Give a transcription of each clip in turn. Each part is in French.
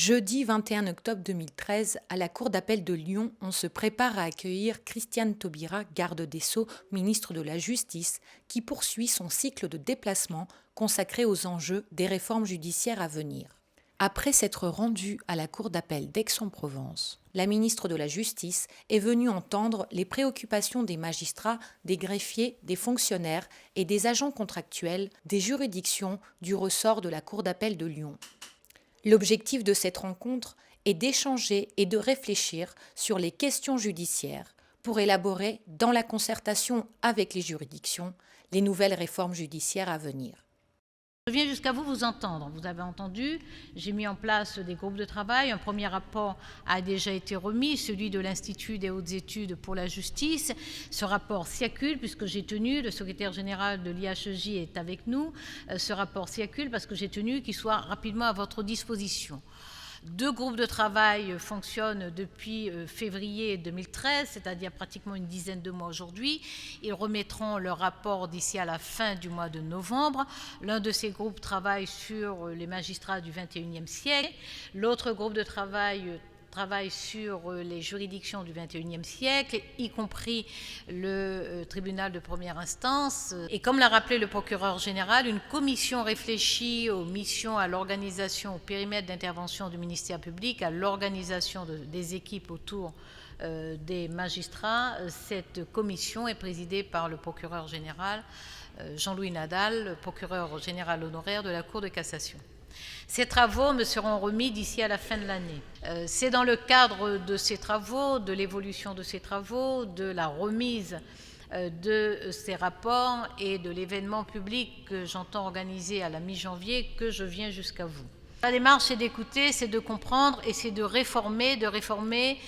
Jeudi 21 octobre 2013, à la Cour d'appel de Lyon, on se prépare à accueillir Christiane Taubira, garde des Sceaux, ministre de la Justice, qui poursuit son cycle de déplacements consacré aux enjeux des réformes judiciaires à venir. Après s'être rendue à la Cour d'appel d'Aix-en-Provence, la ministre de la Justice est venue entendre les préoccupations des magistrats, des greffiers, des fonctionnaires et des agents contractuels des juridictions du ressort de la Cour d'appel de Lyon. L'objectif de cette rencontre est d'échanger et de réfléchir sur les questions judiciaires pour élaborer, dans la concertation avec les juridictions, les nouvelles réformes judiciaires à venir. Je viens jusqu'à vous entendre. Vous avez entendu, j'ai mis en place des groupes de travail. Un premier rapport a déjà été remis, celui de l'Institut des hautes études pour la justice. Ce rapport circule puisque j'ai tenu, le secrétaire général de l'IHJ est avec nous, ce rapport circule parce que j'ai tenu qu'il soit rapidement à votre disposition. 2 groupes de travail fonctionnent depuis février 2013, c'est-à-dire pratiquement une dizaine de mois aujourd'hui. Ils remettront leur rapport d'ici à la fin du mois de novembre. L'un de ces groupes travaille sur les magistrats du XXIe siècle. L'autre groupe de travaille sur les juridictions du XXIe siècle, y compris le tribunal de première instance. Et comme l'a rappelé le procureur général, une commission réfléchit aux missions, à l'organisation, au périmètre d'intervention du ministère public, à l'organisation des équipes autour des magistrats. Cette commission est présidée par le procureur général Jean-Louis Nadal, procureur général honoraire de la Cour de cassation. Ces travaux me seront remis d'ici à la fin de l'année. C'est dans le cadre de ces travaux, de l'évolution de ces travaux, de la remise de ces rapports et de l'événement public que j'entends organiser à la mi-janvier que je viens jusqu'à vous. La démarche, c'est d'écouter, c'est de comprendre et c'est de réformer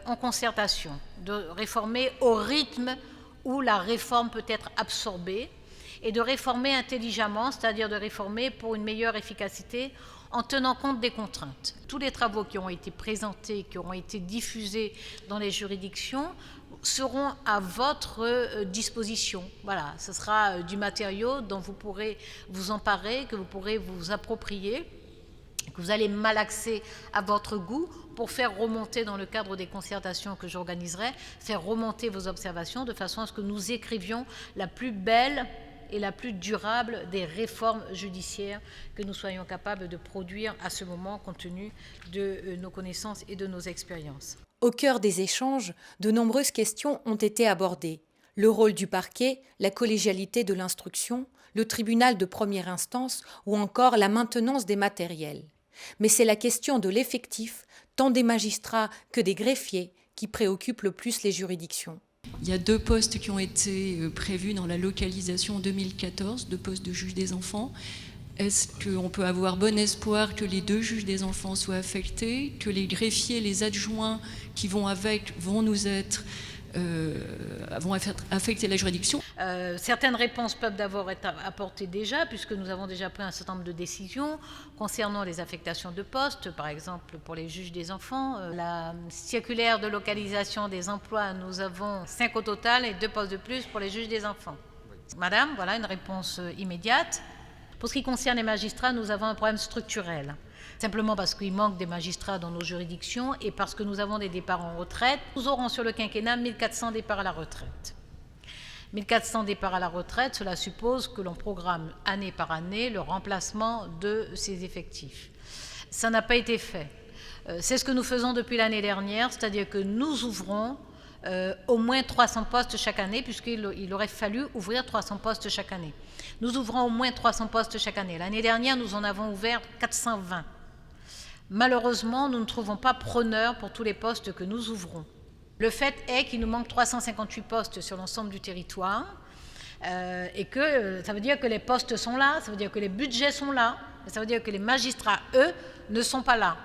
en concertation, de réformer au rythme où la réforme peut être absorbée, et de réformer intelligemment, c'est-à-dire de réformer pour une meilleure efficacité en tenant compte des contraintes. Tous les travaux qui ont été présentés, qui auront été diffusés dans les juridictions seront à votre disposition. Voilà, ce sera du matériau dont vous pourrez vous emparer, que vous pourrez vous approprier, que vous allez malaxer à votre goût pour faire remonter dans le cadre des concertations que j'organiserai, faire remonter vos observations de façon à ce que nous écrivions la plus belle et la plus durable des réformes judiciaires que nous soyons capables de produire à ce moment compte tenu de nos connaissances et de nos expériences. Au cœur des échanges, de nombreuses questions ont été abordées. Le rôle du parquet, la collégialité de l'instruction, le tribunal de première instance ou encore la maintenance des matériels. Mais c'est la question de l'effectif, tant des magistrats que des greffiers, qui préoccupe le plus les juridictions. Il y a 2 postes qui ont été prévus dans la localisation en 2014, 2 postes de juge des enfants. Est-ce qu'on peut avoir bon espoir que les 2 juges des enfants soient affectés, que les greffiers, les adjoints qui vont avec vont affecter la juridiction? Certaines réponses peuvent d'abord être apportées déjà, puisque nous avons déjà pris un certain nombre de décisions concernant les affectations de postes, par exemple pour les juges des enfants. La circulaire de localisation des emplois, nous avons 5 au total et 2 postes de plus pour les juges des enfants. Madame, voilà une réponse immédiate. Pour ce qui concerne les magistrats, nous avons un problème structurel. Simplement parce qu'il manque des magistrats dans nos juridictions et parce que nous avons des départs en retraite. Nous aurons sur le quinquennat 1400 départs à la retraite. 1400 départs à la retraite, cela suppose que l'on programme année par année le remplacement de ces effectifs. Ça n'a pas été fait. C'est ce que nous faisons depuis l'année dernière, c'est-à-dire que nous ouvrons au moins 300 postes chaque année, puisqu'il aurait fallu ouvrir 300 postes chaque année. Nous ouvrons au moins 300 postes chaque année. L'année dernière, nous en avons ouvert 420. Malheureusement, nous ne trouvons pas preneurs pour tous les postes que nous ouvrons. Le fait est qu'il nous manque 358 postes sur l'ensemble du territoire et que ça veut dire que les postes sont là, ça veut dire que les budgets sont là, ça veut dire que les magistrats, eux, ne sont pas là.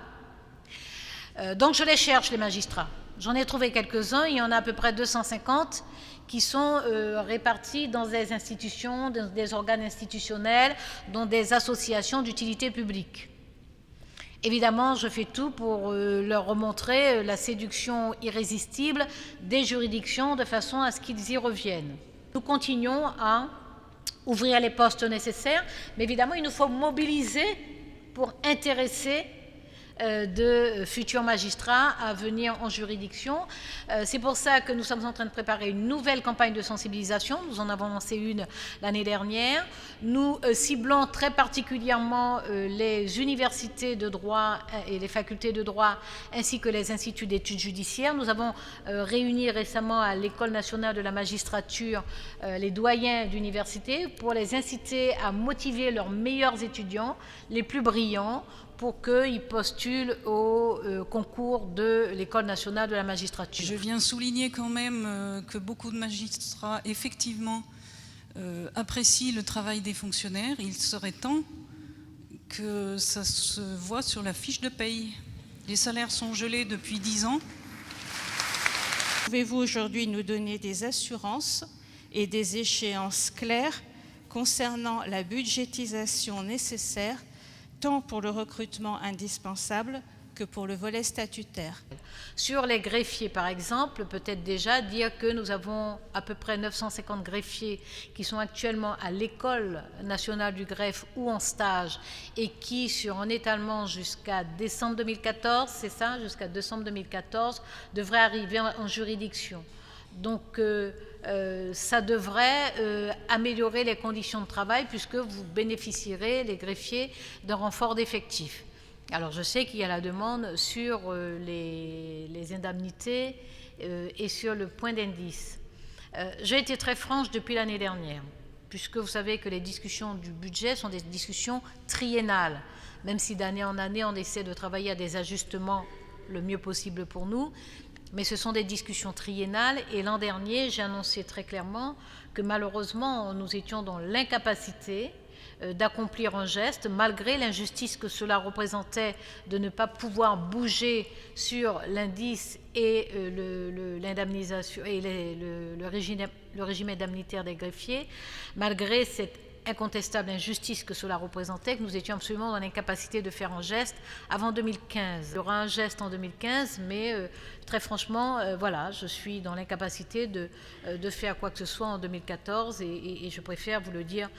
Donc je les cherche, les magistrats. J'en ai trouvé quelques-uns, il y en a à peu près 250 qui sont répartis dans des institutions, dans des organes institutionnels, dans des associations d'utilité publique. Évidemment, je fais tout pour leur remontrer la séduction irrésistible des juridictions de façon à ce qu'ils y reviennent. Nous continuons à ouvrir les postes nécessaires, mais évidemment, il nous faut mobiliser pour intéresser de futurs magistrats à venir en juridiction. C'est pour ça que nous sommes en train de préparer une nouvelle campagne de sensibilisation. Nous en avons lancé une l'année dernière. Nous ciblons très particulièrement les universités de droit et les facultés de droit ainsi que les instituts d'études judiciaires. Nous avons réuni récemment à l'École nationale de la magistrature les doyens d'université pour les inciter à motiver leurs meilleurs étudiants, les plus brillants, pour qu'ils postulent au concours de l'École nationale de la magistrature. Je viens souligner quand même que beaucoup de magistrats, effectivement, apprécient le travail des fonctionnaires. Il serait temps que ça se voit sur la fiche de paye. Les salaires sont gelés depuis 10 ans. Pouvez-vous aujourd'hui nous donner des assurances et des échéances claires concernant la budgétisation nécessaire tant pour le recrutement indispensable que pour le volet statutaire? Sur les greffiers, par exemple, peut-être déjà dire que nous avons à peu près 950 greffiers qui sont actuellement à l'École nationale du greffe ou en stage et qui, sur un étalement jusqu'à décembre 2014, c'est ça, jusqu'à décembre 2014, devraient arriver en juridiction. Donc, ça devrait améliorer les conditions de travail puisque vous bénéficierez, les greffiers, d'un renfort d'effectifs. Alors, je sais qu'il y a la demande sur les indemnités et sur le point d'indice. J'ai été très franche depuis l'année dernière, puisque vous savez que les discussions du budget sont des discussions triennales, même si d'année en année, on essaie de travailler à des ajustements le mieux possible pour nous. Mais ce sont des discussions triennales et l'an dernier, j'ai annoncé très clairement que malheureusement, nous étions dans l'incapacité d'accomplir un geste, malgré l'injustice que cela représentait de ne pas pouvoir bouger sur l'indice et l'indemnisation et le régime indemnitaire des greffiers, malgré cette incontestable injustice que cela représentait, que nous étions absolument dans l'incapacité de faire un geste avant 2015. Il y aura un geste en 2015, mais très franchement, voilà, je suis dans l'incapacité de faire quoi que ce soit en 2014 et je préfère vous le dire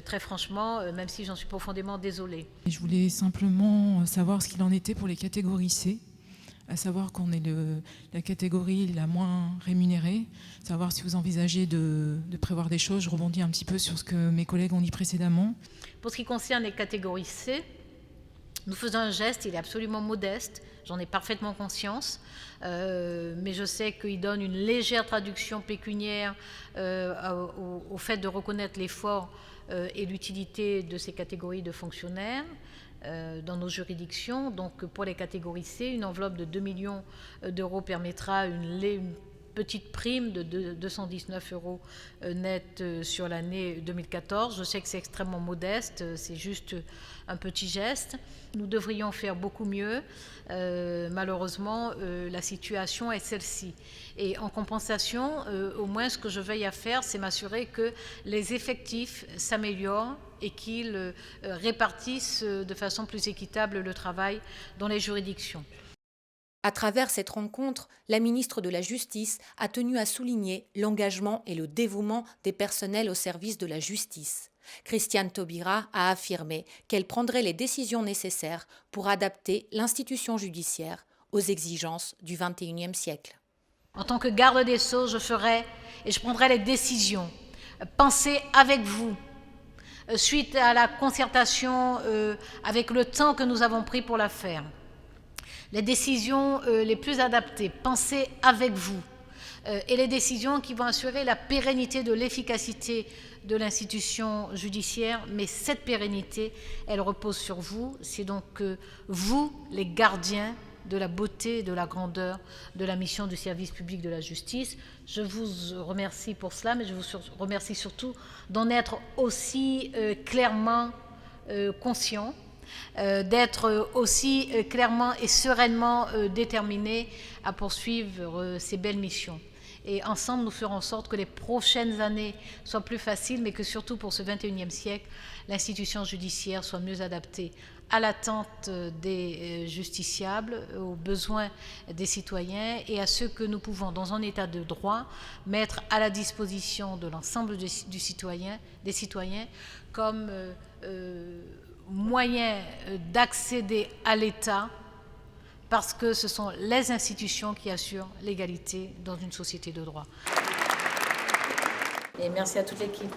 très franchement, même si j'en suis profondément désolée. Je voulais simplement savoir ce qu'il en était pour les catégories C, à savoir qu'on est la catégorie la moins rémunérée, savoir si vous envisagez de prévoir des choses. Je rebondis un petit peu sur ce que mes collègues ont dit précédemment. Pour ce qui concerne les catégories C, nous faisons un geste, il est absolument modeste, j'en ai parfaitement conscience, mais je sais qu'il donne une légère traduction pécuniaire au fait de reconnaître l'effort et l'utilité de ces catégories de fonctionnaires dans nos juridictions. Donc pour les catégories C, une enveloppe de 2 millions d'euros permettra une petite prime de 219 euros net sur l'année 2014. Je sais que c'est extrêmement modeste, c'est juste un petit geste. Nous devrions faire beaucoup mieux. Malheureusement, la situation est celle-ci. Et en compensation, au moins ce que je veille à faire, c'est m'assurer que les effectifs s'améliorent et qu'ils répartissent de façon plus équitable le travail dans les juridictions. À travers cette rencontre, la ministre de la Justice a tenu à souligner l'engagement et le dévouement des personnels au service de la justice. Christiane Taubira a affirmé qu'elle prendrait les décisions nécessaires pour adapter l'institution judiciaire aux exigences du XXIe siècle. En tant que garde des Sceaux, je ferai et je prendrai les décisions. Pensez avec vous, suite à la concertation avec le temps que nous avons pris pour la faire. Les décisions les plus adaptées, pensez avec vous, et les décisions qui vont assurer la pérennité de l'efficacité de l'institution judiciaire, mais cette pérennité, elle repose sur vous. C'est donc vous, les gardiens de la beauté et de la grandeur de la mission du service public de la justice. Je vous remercie pour cela, mais je vous remercie surtout d'en être aussi clairement conscient, d'être aussi clairement et sereinement déterminés à poursuivre ces belles missions. Et ensemble, nous ferons en sorte que les prochaines années soient plus faciles, mais que surtout pour ce XXIe siècle, l'institution judiciaire soit mieux adaptée à l'attente des justiciables, aux besoins des citoyens et à ce que nous pouvons, dans un état de droit, mettre à la disposition de l'ensemble des citoyens comme moyen d'accéder à l'État parce que ce sont les institutions qui assurent l'égalité dans une société de droit. Et merci à toute l'équipe.